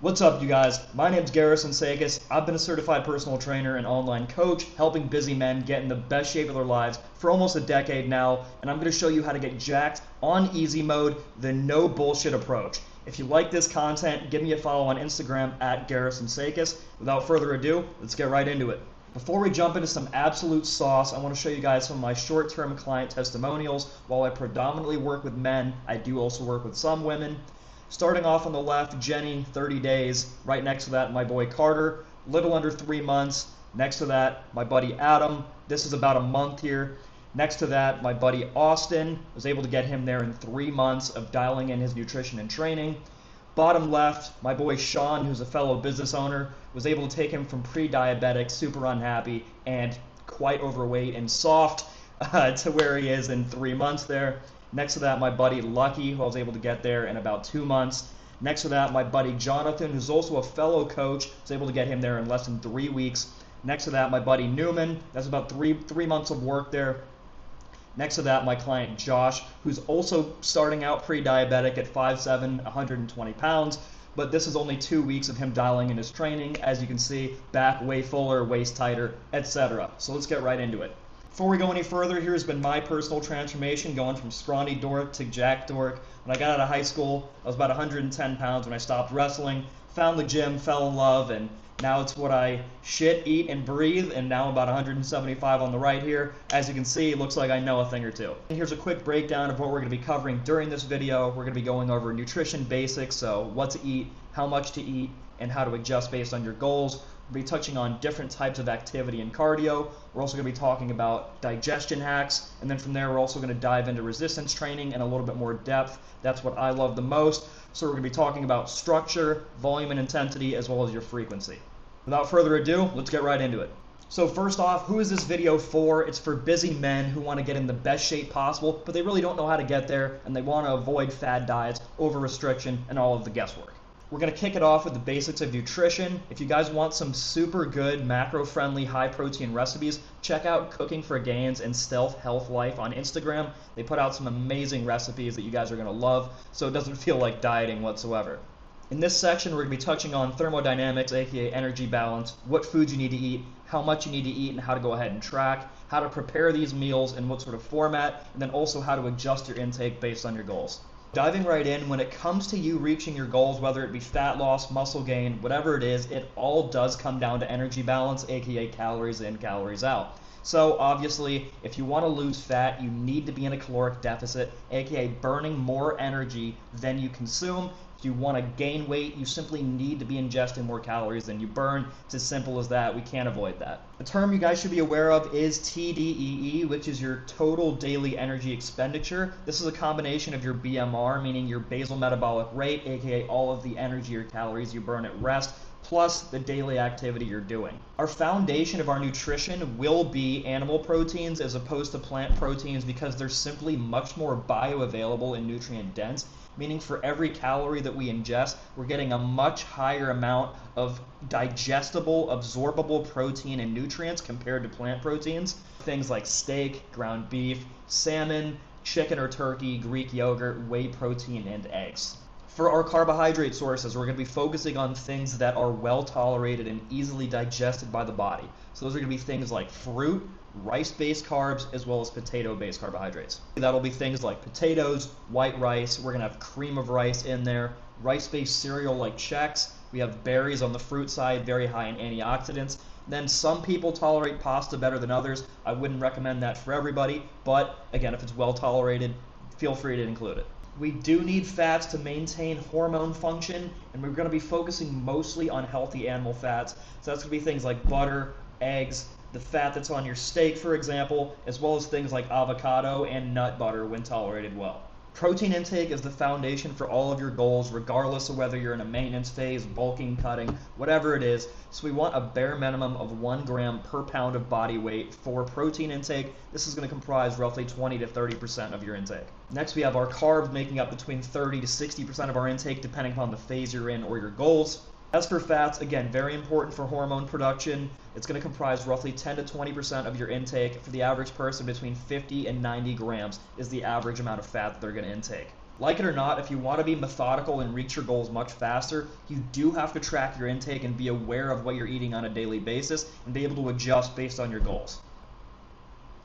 What's up, you guys? My name's Garrison Sakis. I've been a certified personal trainer and online coach, helping busy men get in the best shape of their lives for almost a decade now, and I'm going to show you how to get jacked on easy mode, the no bullshit approach. If you like this content, give me a follow on Instagram at Garrison Sakis. Without further ado, let's get right into it. Before we jump into some absolute sauce, I want to show you guys some of my short-term client testimonials. While I predominantly work with men, I do also work with some women. Starting off on the left, Jenny, 30 days. Right next to that, my boy Carter, little under 3 months. Next to that, my buddy Adam. This is about a month here. Next to that, my buddy Austin. Was able to get him there in 3 months of dialing in his nutrition and training. Bottom left, my boy Sean, who's a fellow business owner, was able to take him from pre-diabetic, super unhappy, and quite overweight and soft to where he is in 3 months there. Next to that, my buddy Lucky, who I was able to get there in about 2 months. Next to that, my buddy Jonathan, who's also a fellow coach, was able to get him there in less than 3 weeks. Next to that, my buddy Newman, that's about three months of work there. Next to that, my client Josh, who's also starting out pre-diabetic at 5'7", 120 pounds, but this is only 2 weeks of him dialing in his training. As you can see, back way fuller, waist tighter, etc. So let's get right into it. Before we go any further, here's been my personal transformation, going from scrawny dork to jack dork. When I got out of high school, I was about 110 pounds when I stopped wrestling, found the gym, fell in love, and now it's what I shit, eat, and breathe, and now I'm about 175 on the right here. As you can see, it looks like I know a thing or two. And here's a quick breakdown of what we're going to be covering during this video. We're going to be going over nutrition basics, so what to eat, how much to eat, and how to adjust based on your goals. We'll be touching on different types of activity and cardio. We're also going to be talking about digestion hacks, and then from there we're also going to dive into resistance training in a little bit more depth. That's what I love the most. So we're going to be talking about structure, volume and intensity, as well as your frequency. Without further ado, let's get right into it. So first off, who is this video for? It's for busy men who want to get in the best shape possible, but they really don't know how to get there, and they want to avoid fad diets, over-restriction, and all of the guesswork. We're going to kick it off with the basics of nutrition. If you guys want some super good, macro-friendly, high-protein recipes, check out Cooking for Gains and Stealth Health Life on Instagram. They put out some amazing recipes that you guys are going to love, so it doesn't feel like dieting whatsoever. In this section, we're going to be touching on thermodynamics, aka energy balance, what foods you need to eat, how much you need to eat, and how to go ahead and track, how to prepare these meals in what sort of format, and then also how to adjust your intake based on your goals. Diving right in, when it comes to you reaching your goals, whether it be fat loss, muscle gain, whatever it is, it all does come down to energy balance, aka calories in, calories out. So obviously, if you want to lose fat, you need to be in a caloric deficit, aka burning more energy than you consume. If you want to gain weight, you simply need to be ingesting more calories than you burn. It's as simple as that. We can't avoid that. The term you guys should be aware of is TDEE, which is your total daily energy expenditure. This is a combination of your BMR, meaning your basal metabolic rate, aka all of the energy or calories you burn at rest, plus the daily activity you're doing. Our foundation of our nutrition will be animal proteins as opposed to plant proteins because they're simply much more bioavailable and nutrient dense, meaning for every calorie that we ingest, we're getting a much higher amount of digestible, absorbable protein and nutrients compared to plant proteins. Things like steak, ground beef, salmon, chicken or turkey, Greek yogurt, whey protein, and eggs. For our carbohydrate sources, we're going to be focusing on things that are well tolerated and easily digested by the body. So those are going to be things like fruit, rice-based carbs, as well as potato-based carbohydrates. That'll be things like potatoes, white rice, we're going to have cream of rice in there, rice-based cereal like Chex, we have berries on the fruit side, very high in antioxidants. Then some people tolerate pasta better than others. I wouldn't recommend that for everybody, but again, if it's well tolerated, feel free to include it. We do need fats to maintain hormone function, and we're going to be focusing mostly on healthy animal fats. So that's going to be things like butter, eggs, the fat that's on your steak, for example, as well as things like avocado and nut butter when tolerated well. Protein intake is the foundation for all of your goals, regardless of whether you're in a maintenance phase, bulking, cutting, whatever it is. So we want a bare minimum of 1 gram per pound of body weight for protein intake. This is going to comprise roughly 20 to 30% of your intake. Next, we have our carbs, making up between 30 to 60% of our intake, depending upon the phase you're in or your goals. As for fats, again, very important for hormone production. It's going to comprise roughly 10 to 20% of your intake. For the average person, between 50 and 90 grams is the average amount of fat that they're going to intake. Like it or not, if you want to be methodical and reach your goals much faster, you do have to track your intake and be aware of what you're eating on a daily basis and be able to adjust based on your goals.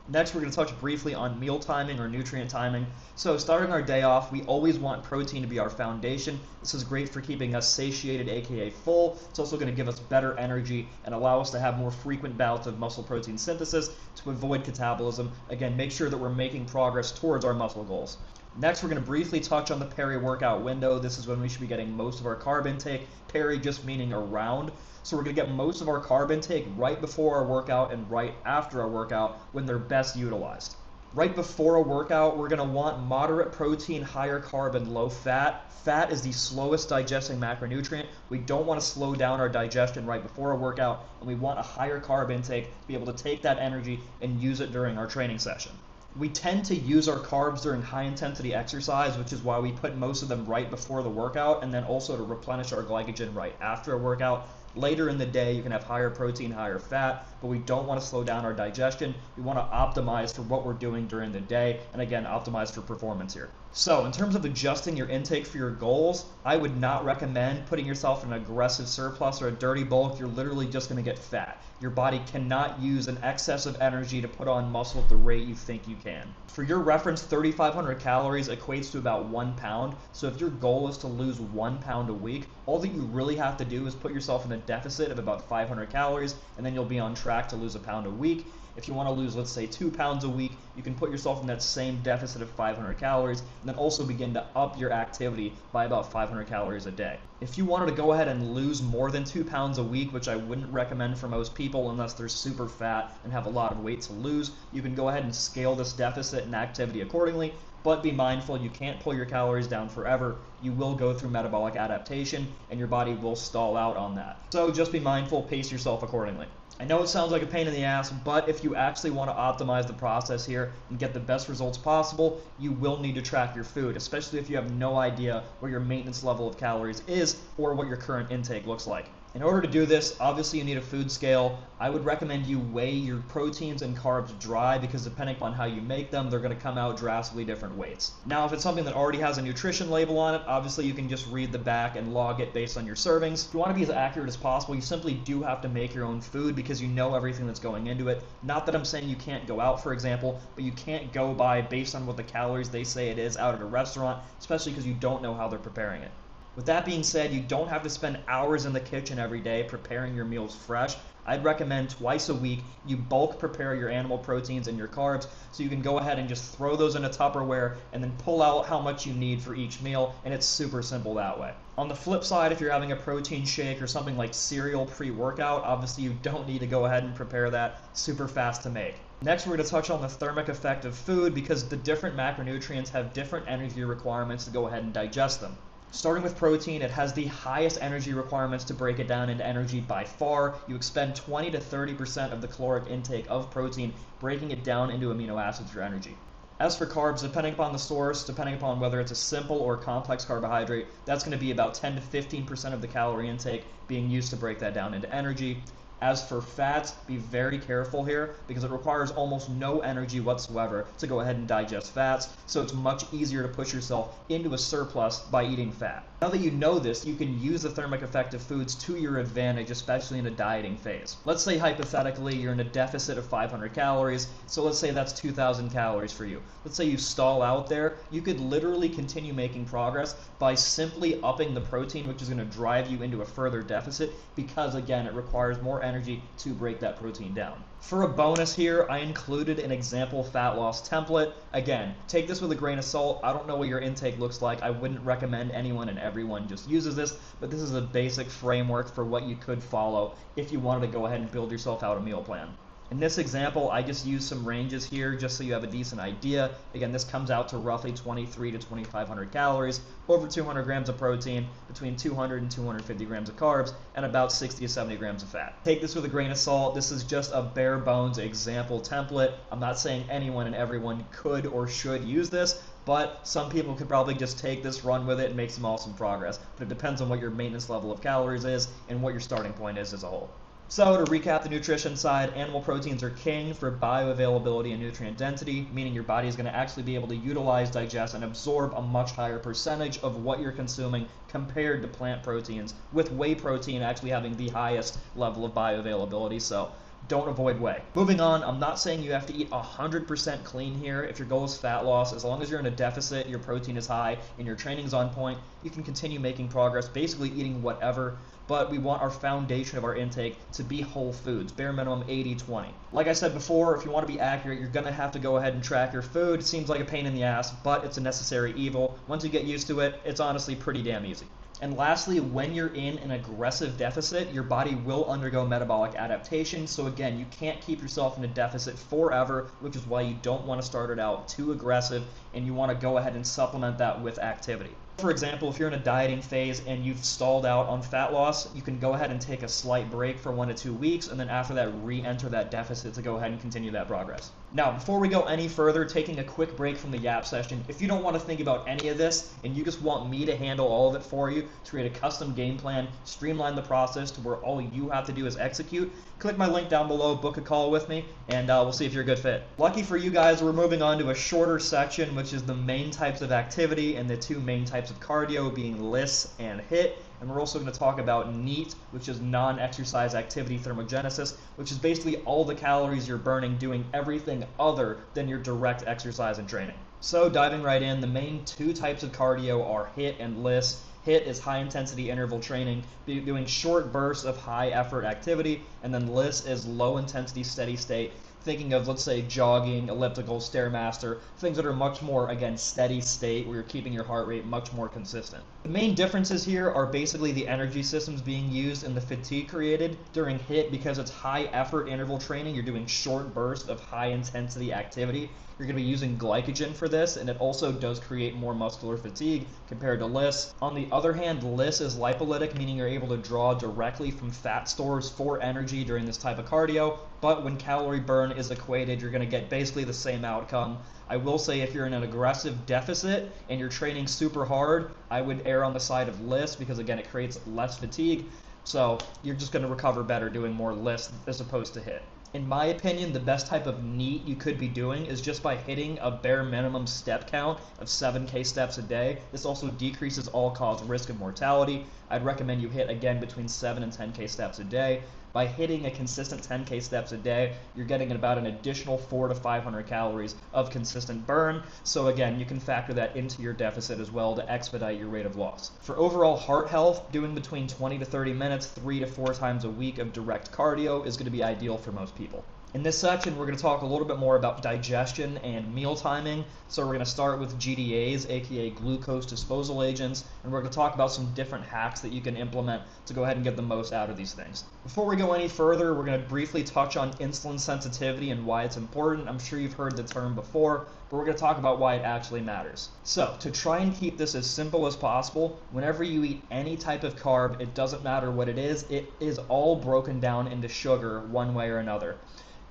Next, we're going to touch briefly on meal timing or nutrient timing. So starting our day off, we always want protein to be our foundation. This is great for keeping us satiated, aka full. It's also going to give us better energy and allow us to have more frequent bouts of muscle protein synthesis to avoid catabolism. Again, make sure that we're making progress towards our muscle goals. Next, we're going to briefly touch on the peri-workout window. This is when we should be getting most of our carb intake. Peri just meaning around. So we're going to get most of our carb intake right before our workout and right after our workout when they're best utilized. Right before a workout, we're going to want moderate protein, higher carb, and low fat. Fat is the slowest digesting macronutrient. We don't want to slow down our digestion right before a workout, and we want a higher carb intake to be able to take that energy and use it during our training session. We tend to use our carbs during high intensity exercise, which is why we put most of them right before the workout, and then also to replenish our glycogen right after a workout. Later in the day, you can have higher protein, higher fat, but we don't want to slow down our digestion. We want to optimize for what we're doing during the day, and again, optimize for performance here. So in terms of adjusting your intake for your goals, I would not recommend putting yourself in an aggressive surplus or a dirty bulk. You're literally just going to get fat. Your body cannot use an excess of energy to put on muscle at the rate you think you can. For your reference, 3,500 calories equates to about 1 pound. So if your goal is to lose 1 pound a week, all that you really have to do is put yourself in a deficit of about 500 calories, and then you'll be on track to lose a pound a week. If you want to lose, let's say, 2 pounds a week, you can put yourself in that same deficit of 500 calories and then also begin to up your activity by about 500 calories a day. If you wanted to go ahead and lose more than 2 pounds a week, which I wouldn't recommend for most people unless they're super fat and have a lot of weight to lose, you can go ahead and scale this deficit and activity accordingly. But be mindful, you can't pull your calories down forever. You will go through metabolic adaptation and your body will stall out on that. So just be mindful, pace yourself accordingly. I know it sounds like a pain in the ass, but if you actually want to optimize the process here and get the best results possible, you will need to track your food, especially if you have no idea where your maintenance level of calories is or what your current intake looks like. In order to do this, obviously you need a food scale. I would recommend you weigh your proteins and carbs dry because depending on how you make them, they're going to come out drastically different weights. Now, if it's something that already has a nutrition label on it, obviously you can just read the back and log it based on your servings. If you want to be as accurate as possible, you simply do have to make your own food because you know everything that's going into it. Not that I'm saying you can't go out, for example, but you can't go by based on what the calories they say it is out at a restaurant, especially because you don't know how they're preparing it. With that being said, you don't have to spend hours in the kitchen every day preparing your meals fresh. I'd recommend twice a week you bulk prepare your animal proteins and your carbs so you can go ahead and just throw those in a Tupperware and then pull out how much you need for each meal, and it's super simple that way. On the flip side, if you're having a protein shake or something like cereal pre-workout, obviously you don't need to go ahead and prepare that super fast to make. Next, we're going to touch on the thermic effect of food because the different macronutrients have different energy requirements to go ahead and digest them. Starting with protein, it has the highest energy requirements to break it down into energy by far. You expend 20 to 30% of the caloric intake of protein, breaking it down into amino acids for energy. As for carbs, depending upon the source, depending upon whether it's a simple or complex carbohydrate, that's going to be about 10 to 15% of the calorie intake being used to break that down into energy. As for fats, be very careful here because it requires almost no energy whatsoever to go ahead and digest fats, so it's much easier to push yourself into a surplus by eating fat. Now that you know this, you can use the thermic effect of foods to your advantage, especially in a dieting phase. Let's say hypothetically you're in a deficit of 500 calories, so let's say that's 2,000 calories for you. Let's say you stall out there, you could literally continue making progress by simply upping the protein, which is going to drive you into a further deficit because, again, it requires more energy to break that protein down. For a bonus here, I included an example fat loss template. Again, take this with a grain of salt. I don't know what your intake looks like. I wouldn't recommend anyone and everyone just uses this, but this is a basic framework for what you could follow if you wanted to go ahead and build yourself out a meal plan. In this example, I just used some ranges here just so you have a decent idea. Again, this comes out to roughly 23 to 2,500 calories, over 200 grams of protein, between 200 and 250 grams of carbs, and about 60 to 70 grams of fat. Take this with a grain of salt. This is just a bare bones example template. I'm not saying anyone and everyone could or should use this, but some people could probably just take this, run with it, and make some awesome progress. But it depends on what your maintenance level of calories is and what your starting point is as a whole. So to recap the nutrition side, animal proteins are king for bioavailability and nutrient density, meaning your body is going to actually be able to utilize, digest, and absorb a much higher percentage of what you're consuming compared to plant proteins, with whey protein actually having the highest level of bioavailability. So don't avoid whey. Moving on, I'm not saying you have to eat 100% clean here. If your goal is fat loss, as long as you're in a deficit, your protein is high, and your training's on point, you can continue making progress, basically eating whatever, but we want our foundation of our intake to be whole foods, bare minimum 80-20. Like I said before, if you want to be accurate, you're going to have to go ahead and track your food. It seems like a pain in the ass, but it's a necessary evil. Once you get used to it, it's honestly pretty damn easy. And lastly, when you're in an aggressive deficit, your body will undergo metabolic adaptation. So again, you can't keep yourself in a deficit forever, which is why you don't want to start it out too aggressive, and you want to go ahead and supplement that with activity. For example, if you're in a dieting phase and you've stalled out on fat loss, you can go ahead and take a slight break for 1 to 2 weeks, and then after that re-enter that deficit to go ahead and continue that progress. Now, before we go any further, taking a quick break from the yap session, if you don't want to think about any of this and you just want me to handle all of it for you, to create a custom game plan, streamline the process to where all you have to do is execute, click my link down below, book a call with me, and we'll see if you're a good fit. Lucky for you guys, we're moving on to a shorter section, which is the main types of activity and the 2 main types of cardio being LISS and HIIT. And we're also going to talk about NEAT, which is non-exercise activity thermogenesis, which is basically all the calories you're burning doing everything other than your direct exercise and training. So diving right in, the main 2 types of cardio are HIIT and LISS. HIIT is high intensity interval training, doing short bursts of high effort activity, and then LISS is low intensity steady state, thinking of, let's say, jogging, elliptical, Stairmaster, things that are much more, again, steady state, where you're keeping your heart rate much more consistent. The main differences here are basically the energy systems being used and the fatigue created during HIIT. Because it's high effort interval training, you're doing short bursts of high intensity activity. You're going to be using glycogen for this, and it also does create more muscular fatigue compared to LISS. On the other hand, LISS is lipolytic, meaning you're able to draw directly from fat stores for energy during this type of cardio, but when calorie burn is equated, you're going to get basically the same outcome. I will say if you're in an aggressive deficit and you're training super hard, I would err on the side of LISS because, again, it creates less fatigue, so you're just going to recover better doing more LISS as opposed to HIIT. In my opinion, the best type of NEAT you could be doing is just by hitting a bare minimum step count of 7K steps a day. This also decreases all-cause risk of mortality. I'd recommend you hit, again, between 7 and 10K steps a day. By hitting a consistent 10K steps a day, you're getting about an additional 400 to 500 calories of consistent burn. So again, you can factor that into your deficit as well to expedite your rate of loss. For overall heart health, doing between 20 to 30 minutes, 3 to 4 times a week of direct cardio is going to be ideal for most people. In this section, we're going to talk a little bit more about digestion and meal timing. So we're going to start with GDAs, aka glucose disposal agents, and we're going to talk about some different hacks that you can implement to go ahead and get the most out of these things. Before we go any further, we're going to briefly touch on insulin sensitivity and why it's important. I'm sure you've heard the term before, but we're going to talk about why it actually matters. So to try and keep this as simple as possible, whenever you eat any type of carb, it doesn't matter what it is all broken down into sugar one way or another.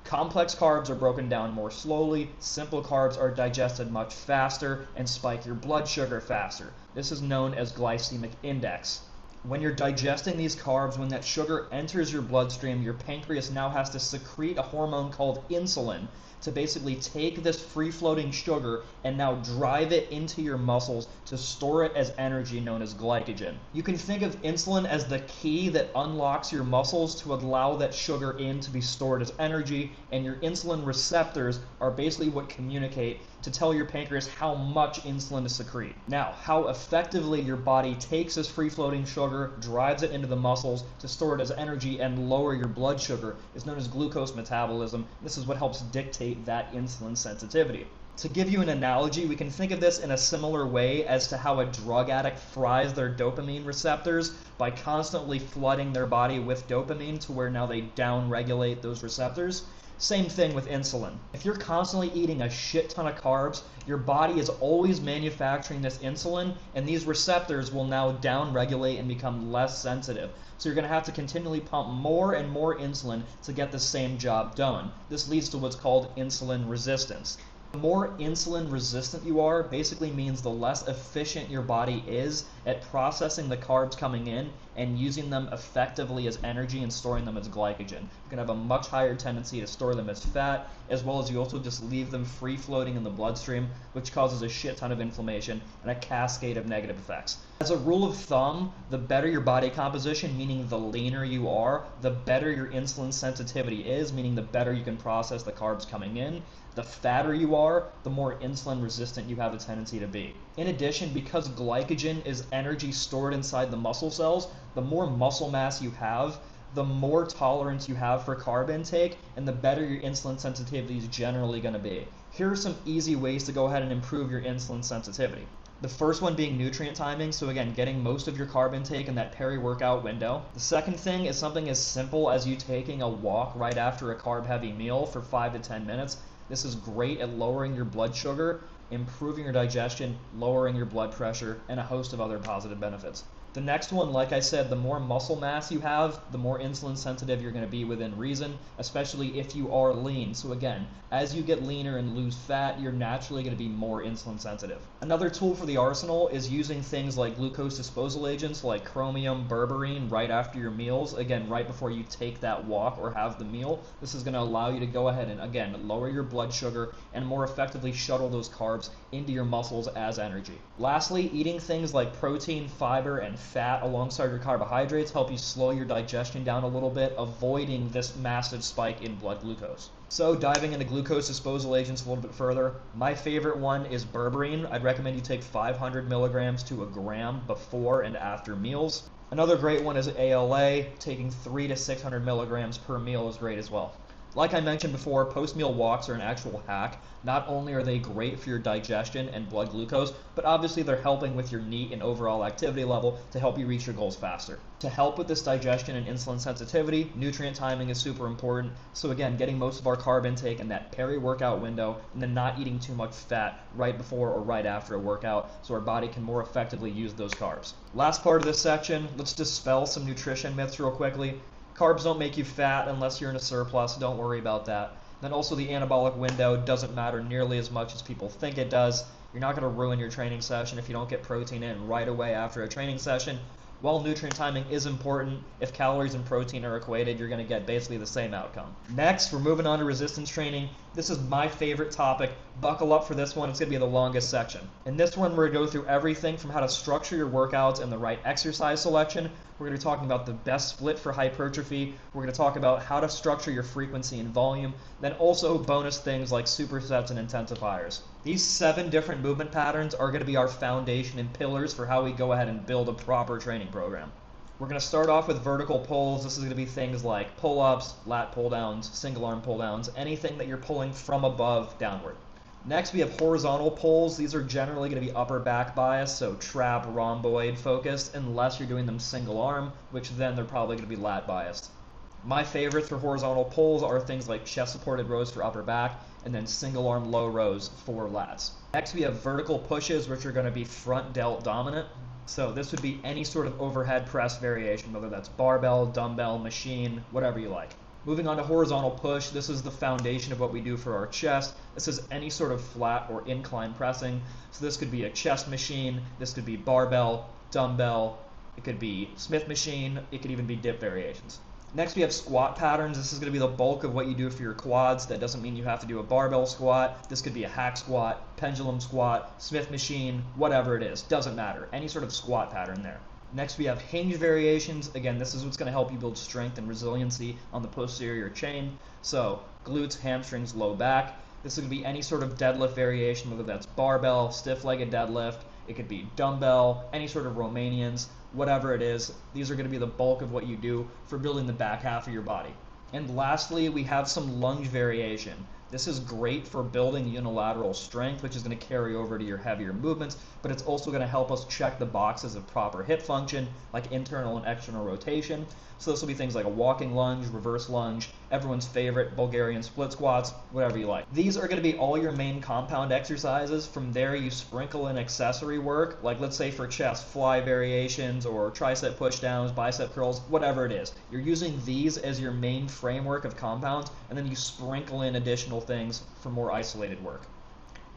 Complex carbs are broken down more slowly, simple carbs are digested much faster and spike your blood sugar faster. This is known as glycemic index. When you're digesting these carbs, when that sugar enters your bloodstream, your pancreas now has to secrete a hormone called insulin to basically take this free-floating sugar and now drive it into your muscles to store it as energy, known as glycogen. You can think of insulin as the key that unlocks your muscles to allow that sugar in to be stored as energy, and your insulin receptors are basically what communicate to tell your pancreas how much insulin to secrete. Now, how effectively your body takes this free-floating sugar, drives it into the muscles to store it as energy and lower your blood sugar is known as glucose metabolism. This is what helps dictate that insulin sensitivity. To give you an analogy, we can think of this in a similar way as to how a drug addict fries their dopamine receptors by constantly flooding their body with dopamine to where now they down-regulate those receptors. Same thing with insulin. If you're constantly eating a shit ton of carbs, your body is always manufacturing this insulin, and these receptors will now down-regulate and become less sensitive. So you're going to have to continually pump more and more insulin to get the same job done. This leads to what's called insulin resistance. The more insulin resistant you are basically means the less efficient your body is at processing the carbs coming in and using them effectively as energy and storing them as glycogen. You're going to have a much higher tendency to store them as fat, as well as you also just leave them free floating in the bloodstream, which causes a shit ton of inflammation and a cascade of negative effects. As a rule of thumb, the better your body composition, meaning the leaner you are, the better your insulin sensitivity is, meaning the better you can process the carbs coming in. The fatter you are, the more insulin resistant you have a tendency to be. In addition, because glycogen is energy stored inside the muscle cells, the more muscle mass you have, the more tolerance you have for carb intake, and the better your insulin sensitivity is generally going to be. Here are some easy ways to go ahead and improve your insulin sensitivity. The first one being nutrient timing, so again, getting most of your carb intake in that peri-workout window. The second thing is something as simple as you taking a walk right after a carb-heavy meal for 5 to 10 minutes. This is great at lowering your blood sugar, improving your digestion, lowering your blood pressure, and a host of other positive benefits. The next one, like I said, the more muscle mass you have, the more insulin sensitive you're going to be within reason, especially if you are lean. So again, as you get leaner and lose fat, you're naturally going to be more insulin sensitive. Another tool for the arsenal is using things like glucose disposal agents like chromium, berberine right after your meals, again, right before you take that walk or have the meal. This is going to allow you to go ahead and, again, lower your blood sugar and more effectively shuttle those carbs into your muscles as energy. Lastly, eating things like protein, fiber, and fat alongside your carbohydrates help you slow your digestion down a little bit, avoiding this massive spike in blood glucose. So diving into glucose disposal agents a little bit further, my favorite one is berberine. I'd recommend you take 500 milligrams to a gram before and after meals. Another great one is ALA. Taking 300 to 600 milligrams per meal is great as well. Like I mentioned before, post-meal walks are an actual hack. Not only are they great for your digestion and blood glucose, but obviously they're helping with your NEAT and overall activity level to help you reach your goals faster. To help with this digestion and insulin sensitivity, nutrient timing is super important. So again, getting most of our carb intake in that peri-workout window, and then not eating too much fat right before or right after a workout so our body can more effectively use those carbs. Last part of this section, let's dispel some nutrition myths real quickly. Carbs don't make you fat unless you're in a surplus, don't worry about that. Then also the anabolic window doesn't matter nearly as much as people think it does. You're not going to ruin your training session if you don't get protein in right away after a training session. While nutrient timing is important, if calories and protein are equated, you're going to get basically the same outcome. Next, we're moving on to resistance training. This is my favorite topic. Buckle up for this one. It's going to be the longest section. In this one, we're going to go through everything from how to structure your workouts and the right exercise selection. We're going to be talking about the best split for hypertrophy. We're going to talk about how to structure your frequency and volume, then also bonus things like supersets and intensifiers. These 7 different movement patterns are going to be our foundation and pillars for how we go ahead and build a proper training program. We're going to start off with vertical pulls. This is going to be things like pull-ups, lat pull-downs, single arm pull-downs, anything that you're pulling from above downward. Next, we have horizontal pulls. These are generally going to be upper back biased, so trap, rhomboid focused, unless you're doing them single arm, which then they're probably going to be lat biased. My favorites for horizontal pulls are things like chest supported rows for upper back, and then single arm low rows for lats. Next, we have vertical pushes, which are going to be front delt dominant. So this would be any sort of overhead press variation, whether that's barbell, dumbbell, machine, whatever you like. Moving on to horizontal push, this is the foundation of what we do for our chest. This is any sort of flat or incline pressing. So this could be a chest machine, this could be barbell, dumbbell, it could be Smith machine, it could even be dip variations. Next we have squat patterns. This is going to be the bulk of what you do for your quads. That doesn't mean you have to do a barbell squat. This could be a hack squat, pendulum squat, Smith machine, whatever it is. Doesn't matter. Any sort of squat pattern there. Next we have hinge variations. Again, this is what's going to help you build strength and resiliency on the posterior chain. So glutes, hamstrings, low back. This is going to be any sort of deadlift variation, whether that's barbell, stiff-legged deadlift. It could be dumbbell, any sort of Romanians, whatever it is. These are going to be the bulk of what you do for building the back half of your body. And lastly, we have some lunge variation. This is great for building unilateral strength, which is going to carry over to your heavier movements, but it's also going to help us check the boxes of proper hip function, like internal and external rotation. So this will be things like a walking lunge, reverse lunge, everyone's favorite Bulgarian split squats, whatever you like. These are going to be all your main compound exercises. From there, you sprinkle in accessory work, like let's say for chest, fly variations or tricep pushdowns, bicep curls, whatever it is. You're using these as your main framework of compounds, and then you sprinkle in additional things for more isolated work.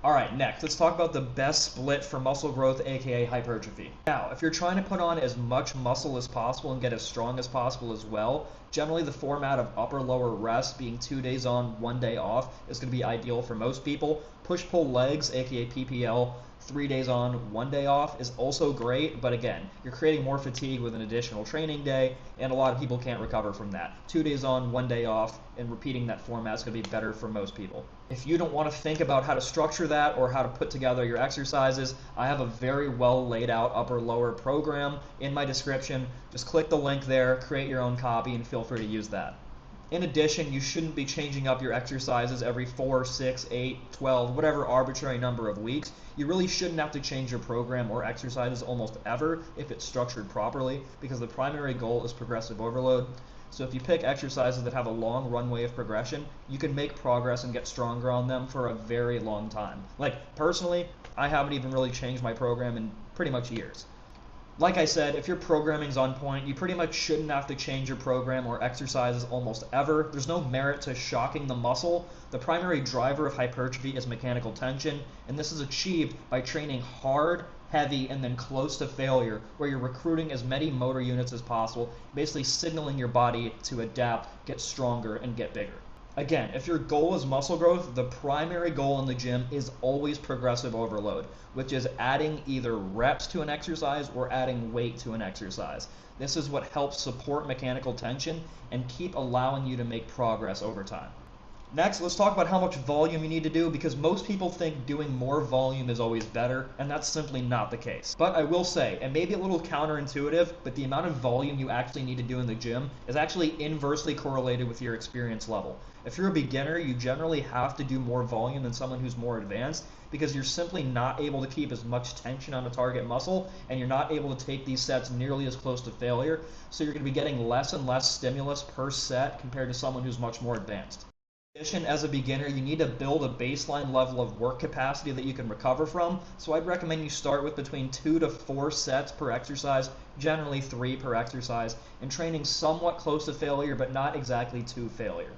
Alright, next, let's talk about the best split for muscle growth, aka hypertrophy. Now, if you're trying to put on as much muscle as possible and get as strong as possible as well, generally the format of upper-lower rest being 2 days on, 1 day off is going to be ideal for most people. Push-pull legs, aka PPL, 3 days on, 1 day off is also great, but again, you're creating more fatigue with an additional training day, and a lot of people can't recover from that. 2 days on, 1 day off, and repeating that format is going to be better for most people. If you don't want to think about how to structure that or how to put together your exercises, I have a very well laid out upper-lower program in my description. Just click the link there, create your own copy, and feel free to use that. In addition, you shouldn't be changing up your exercises every 4, 6, 8, 12, whatever arbitrary number of weeks. You really shouldn't have to change your program or exercises almost ever if it's structured properly, because the primary goal is progressive overload. So if you pick exercises that have a long runway of progression, you can make progress and get stronger on them for a very long time. Like, personally, I haven't even really changed my program in pretty much years. Like I said, if your programming's on point, you pretty much shouldn't have to change your program or exercises almost ever. There's no merit to shocking the muscle. The primary driver of hypertrophy is mechanical tension, and this is achieved by training hard, heavy, and then close to failure, where you're recruiting as many motor units as possible, basically signaling your body to adapt, get stronger, and get bigger. Again, if your goal is muscle growth, the primary goal in the gym is always progressive overload, which is adding either reps to an exercise or adding weight to an exercise. This is what helps support mechanical tension and keep allowing you to make progress over time. Next, let's talk about how much volume you need to do, because most people think doing more volume is always better, and that's simply not the case. But I will say, it may be a little counterintuitive, but the amount of volume you actually need to do in the gym is actually inversely correlated with your experience level. If you're a beginner, you generally have to do more volume than someone who's more advanced, because you're simply not able to keep as much tension on a target muscle, and you're not able to take these sets nearly as close to failure, so you're going to be getting less and less stimulus per set compared to someone who's much more advanced. In addition, as a beginner, you need to build a baseline level of work capacity that you can recover from, so I'd recommend you start with between 2 to 4 sets per exercise, generally 3 per exercise, and training somewhat close to failure but not exactly to failure.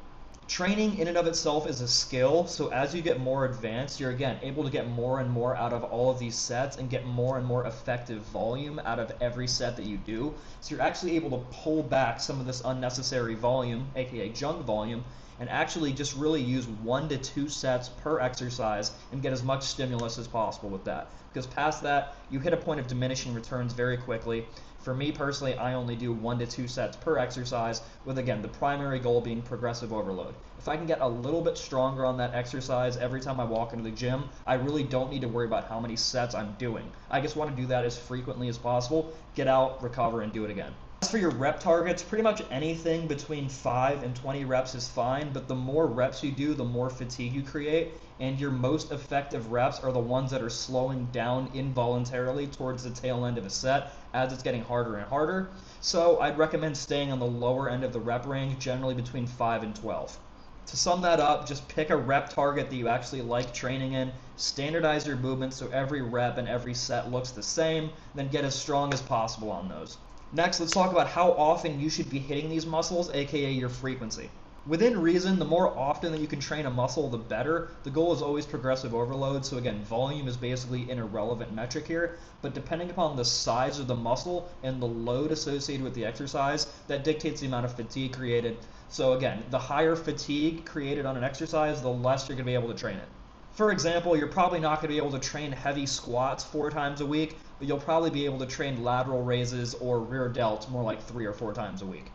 Training in and of itself is a skill, so as you get more advanced, you're again able to get more and more out of all of these sets and get more and more effective volume out of every set that you do. So you're actually able to pull back some of this unnecessary volume, aka junk volume, and actually just really use 1 to 2 sets per exercise and get as much stimulus as possible with that. Because past that, you hit a point of diminishing returns very quickly. For me personally, I only do 1 to 2 sets per exercise, with again, the primary goal being progressive overload. If I can get a little bit stronger on that exercise every time I walk into the gym, I really don't need to worry about how many sets I'm doing. I just want to do that as frequently as possible, get out, recover, and do it again. As for your rep targets, pretty much anything between 5 and 20 reps is fine, but the more reps you do, the more fatigue you create, and your most effective reps are the ones that are slowing down involuntarily towards the tail end of a set as it's getting harder and harder. So I'd recommend staying on the lower end of the rep range, generally between 5 and 12. To sum that up, just pick a rep target that you actually like training in, standardize your movements so every rep and every set looks the same, then get as strong as possible on those. Next, let's talk about how often you should be hitting these muscles, aka your frequency. Within reason, the more often that you can train a muscle, the better. The goal is always progressive overload, so again, volume is basically an irrelevant metric here, but depending upon the size of the muscle and the load associated with the exercise, that dictates the amount of fatigue created. So again, the higher fatigue created on an exercise, the less you're going to be able to train it. For example, you're probably not going to be able to train heavy squats 4 times a week, but you'll probably be able to train lateral raises or rear delts more like 3 or 4 times a week.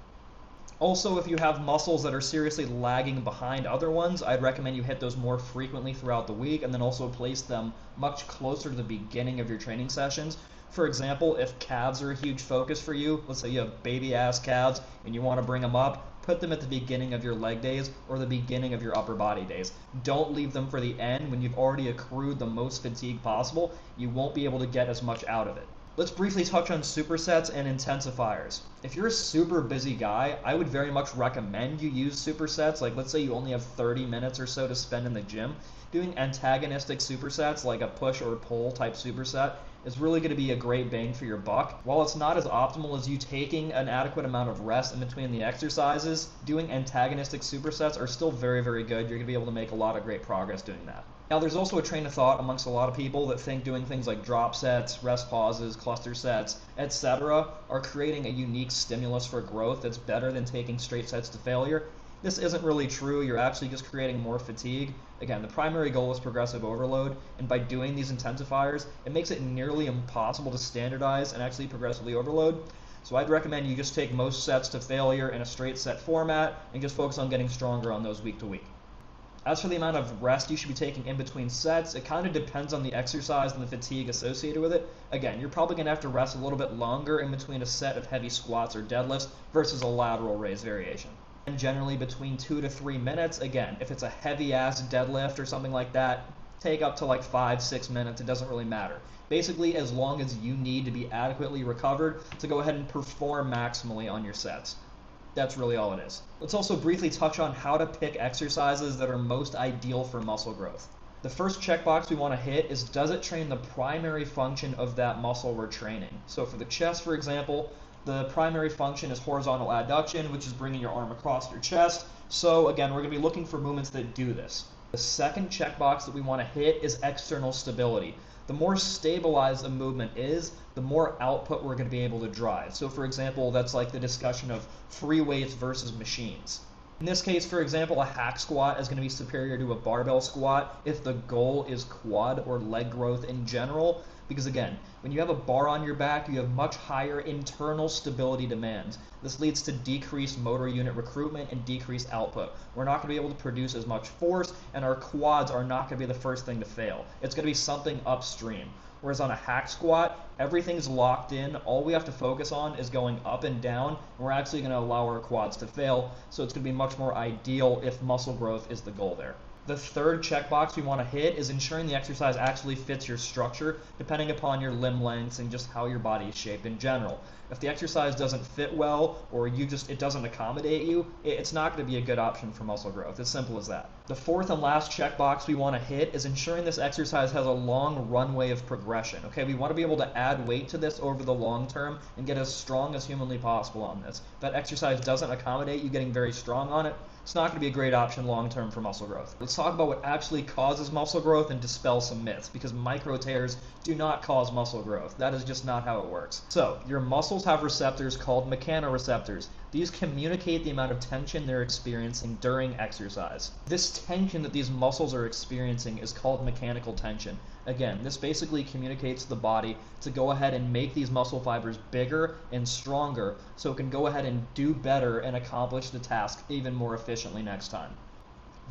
Also, if you have muscles that are seriously lagging behind other ones, I'd recommend you hit those more frequently throughout the week, and then also place them much closer to the beginning of your training sessions. For example, if calves are a huge focus for you, let's say you have baby ass calves and you want to bring them up, put them at the beginning of your leg days or the beginning of your upper body days. Don't leave them for the end when you've already accrued the most fatigue possible. You won't be able to get as much out of it. Let's briefly touch on supersets and intensifiers. If you're a super busy guy, I would very much recommend you use supersets. Like, let's say you only have 30 minutes or so to spend in the gym. Doing antagonistic supersets, like a push or pull type superset, is really going to be a great bang for your buck. While it's not as optimal as you taking an adequate amount of rest in between the exercises, doing antagonistic supersets are still very, very good. You're going to be able to make a lot of great progress doing that. Now, there's also a train of thought amongst a lot of people that think doing things like drop sets, rest pauses, cluster sets, etc. are creating a unique stimulus for growth that's better than taking straight sets to failure. This isn't really true. You're actually just creating more fatigue. Again, the primary goal is progressive overload, and by doing these intensifiers, it makes it nearly impossible to standardize and actually progressively overload. So I'd recommend you just take most sets to failure in a straight set format and just focus on getting stronger on those week to week. As for the amount of rest you should be taking in between sets, it kind of depends on the exercise and the fatigue associated with it. Again, you're probably going to have to rest a little bit longer in between a set of heavy squats or deadlifts versus a lateral raise variation. And generally between 2 to 3 minutes. Again, if it's a heavy ass deadlift or something like that, take up to like 5-6 minutes. It doesn't really matter. Basically, as long as you need to be adequately recovered to go ahead and perform maximally on your sets. That's really all it is. Let's also briefly touch on how to pick exercises that are most ideal for muscle growth. The first checkbox we want to hit is, does it train the primary function of that muscle we're training? So for the chest, for example, the primary function is horizontal adduction, which is bringing your arm across your chest. So again, we're going to be looking for movements that do this. The second checkbox that we want to hit is external stability. The more stabilized a movement is, the more output we're going to be able to drive. So for example, that's like the discussion of free weights versus machines. In this case, for example, a hack squat is going to be superior to a barbell squat if the goal is quad or leg growth in general. Because again, when you have a bar on your back, you have much higher internal stability demands. This leads to decreased motor unit recruitment and decreased output. We're not going to be able to produce as much force, and our quads are not going to be the first thing to fail. It's going to be something upstream. Whereas on a hack squat, everything's locked in. All we have to focus on is going up and down, and we're actually going to allow our quads to fail. So it's going to be much more ideal if muscle growth is the goal there. The third checkbox we want to hit is ensuring the exercise actually fits your structure, depending upon your limb lengths and just how your body is shaped in general. If the exercise doesn't fit well, or it doesn't accommodate you, it's not going to be a good option for muscle growth. As simple as that. The fourth and last checkbox we want to hit is ensuring this exercise has a long runway of progression. Okay, we want to be able to add weight to this over the long term and get as strong as humanly possible on this. If that exercise doesn't accommodate you getting very strong on it, it's not going to be a great option long term for muscle growth. Let's talk about what actually causes muscle growth and dispel some myths, because micro tears do not cause muscle growth. That is just not how it works. So, your muscles have receptors called mechanoreceptors. These communicate the amount of tension they're experiencing during exercise. This tension that these muscles are experiencing is called mechanical tension. Again, this basically communicates to the body to go ahead and make these muscle fibers bigger and stronger so it can go ahead and do better and accomplish the task even more efficiently next time.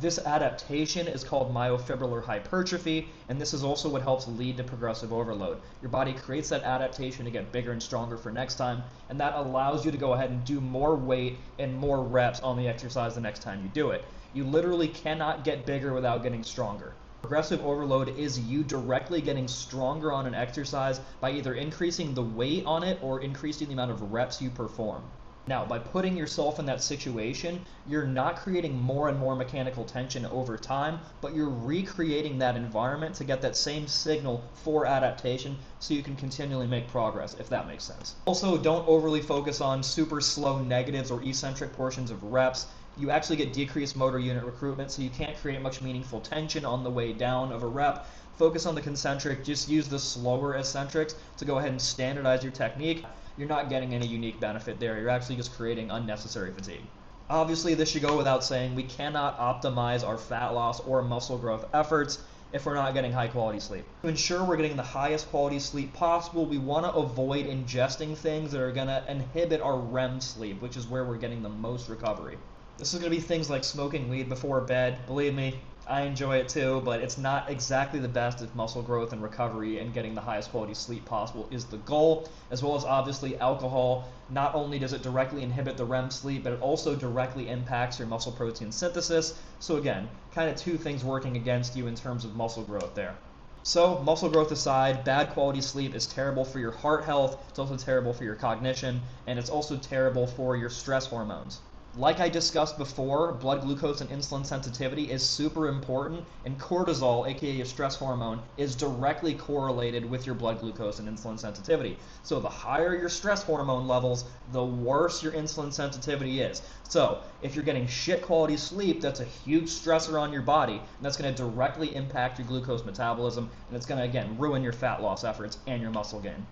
This adaptation is called myofibrillar hypertrophy, and this is also what helps lead to progressive overload. Your body creates that adaptation to get bigger and stronger for next time, and that allows you to go ahead and do more weight and more reps on the exercise the next time you do it. You literally cannot get bigger without getting stronger. Progressive overload is you directly getting stronger on an exercise by either increasing the weight on it or increasing the amount of reps you perform. Now, by putting yourself in that situation, you're not creating more and more mechanical tension over time, but you're recreating that environment to get that same signal for adaptation so you can continually make progress, if that makes sense. Also, don't overly focus on super slow negatives or eccentric portions of reps. You actually get decreased motor unit recruitment, so you can't create much meaningful tension on the way down of a rep. Focus on the concentric, just use the slower eccentrics to go ahead and standardize your technique. You're not getting any unique benefit there. You're actually just creating unnecessary fatigue. Obviously, this should go without saying, we cannot optimize our fat loss or muscle growth efforts if we're not getting high quality sleep. To ensure we're getting the highest quality sleep possible, we want to avoid ingesting things that are going to inhibit our REM sleep, which is where we're getting the most recovery. This is going to be things like smoking weed before bed. Believe me, I enjoy it too, but it's not exactly the best if muscle growth and recovery and getting the highest quality sleep possible is the goal, as well as obviously alcohol. Not only does it directly inhibit the REM sleep, but it also directly impacts your muscle protein synthesis. So again, kind of two things working against you in terms of muscle growth there. So, muscle growth aside, bad quality sleep is terrible for your heart health, it's also terrible for your cognition, and it's also terrible for your stress hormones. Like I discussed before, blood glucose and insulin sensitivity is super important, and cortisol, aka your stress hormone, is directly correlated with your blood glucose and insulin sensitivity. So the higher your stress hormone levels, the worse your insulin sensitivity is. So if you're getting shit quality sleep, that's a huge stressor on your body, and that's going to directly impact your glucose metabolism, and it's going to, again, ruin your fat loss efforts and your muscle gain.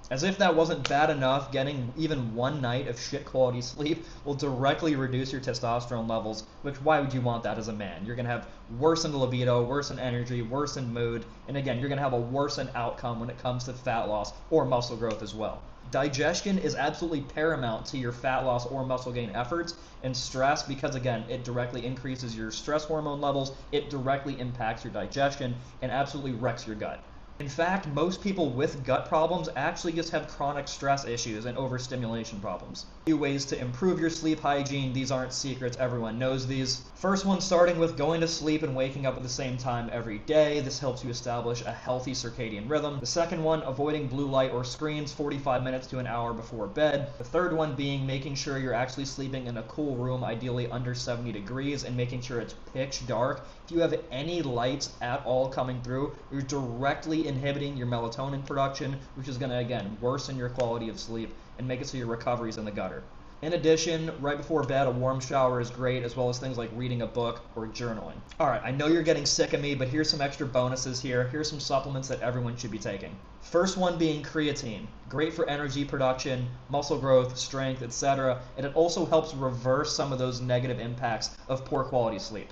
As if that wasn't bad enough, getting even one night of shit quality sleep will directly reduce your testosterone levels, which why would you want that as a man? You're going to have worsened libido, worsened energy, worsened mood, and again, you're going to have a worsened outcome when it comes to fat loss or muscle growth as well. Digestion is absolutely paramount to your fat loss or muscle gain efforts, and stress, because again, it directly increases your stress hormone levels, it directly impacts your digestion, and absolutely wrecks your gut. In fact, most people with gut problems actually just have chronic stress issues and overstimulation problems. A few ways to improve your sleep hygiene. These aren't secrets, everyone knows these. First one, starting with going to sleep and waking up at the same time every day. This helps you establish a healthy circadian rhythm. The second one, avoiding blue light or screens 45 minutes to an hour before bed. The third one being making sure you're actually sleeping in a cool room, ideally under 70 degrees, and making sure it's pitch dark. If you have any lights at all coming through, you're directly inhibiting your melatonin production, which is going to, again, worsen your quality of sleep and make it so your recovery's in the gutter. In addition, right before bed, a warm shower is great, as well as things like reading a book or journaling. Alright, I know you're getting sick of me, but here's some extra bonuses here. Here's some supplements that everyone should be taking. First one being creatine. Great for energy production, muscle growth, strength, etc. And it also helps reverse some of those negative impacts of poor quality sleep.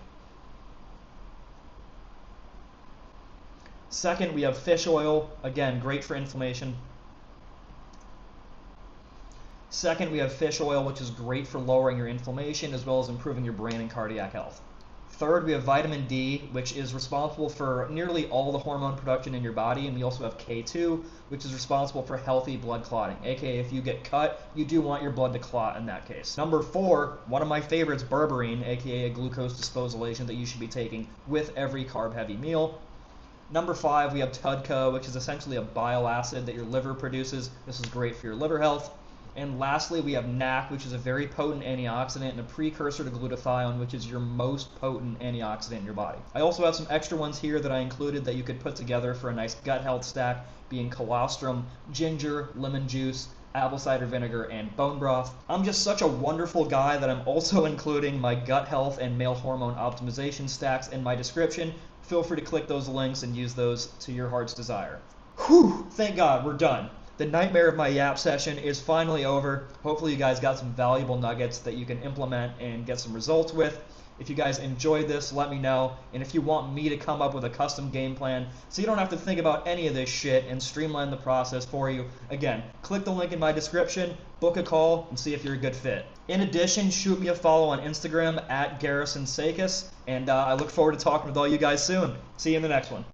Second, we have fish oil. Again, great for inflammation. Second, we have fish oil, which is great for lowering your inflammation as well as improving your brain and cardiac health. Third, we have vitamin D, which is responsible for nearly all the hormone production in your body, and we also have K2, which is responsible for healthy blood clotting, aka if you get cut, you do want your blood to clot in that case. Number 4, one of my favorites, berberine, aka a glucose disposal agent that you should be taking with every carb-heavy meal. Number 5, we have TUDCA, which is essentially a bile acid that your liver produces. This is great for your liver health. And lastly, we have NAC, which is a very potent antioxidant and a precursor to glutathione, which is your most potent antioxidant in your body. I also have some extra ones here that I included that you could put together for a nice gut health stack, being colostrum, ginger, lemon juice, apple cider vinegar, and bone broth. I'm just such a wonderful guy that I'm also including my gut health and male hormone optimization stacks in my description. Feel free to click those links and use those to your heart's desire. Whew, thank God, we're done. The nightmare of my yap session is finally over. Hopefully you guys got some valuable nuggets that you can implement and get some results with. If you guys enjoyed this, let me know. And if you want me to come up with a custom game plan so you don't have to think about any of this shit and streamline the process for you, again, click the link in my description, book a call, and see if you're a good fit. In addition, shoot me a follow on Instagram at GarrisonSakis, and I look forward to talking with all you guys soon. See you in the next one.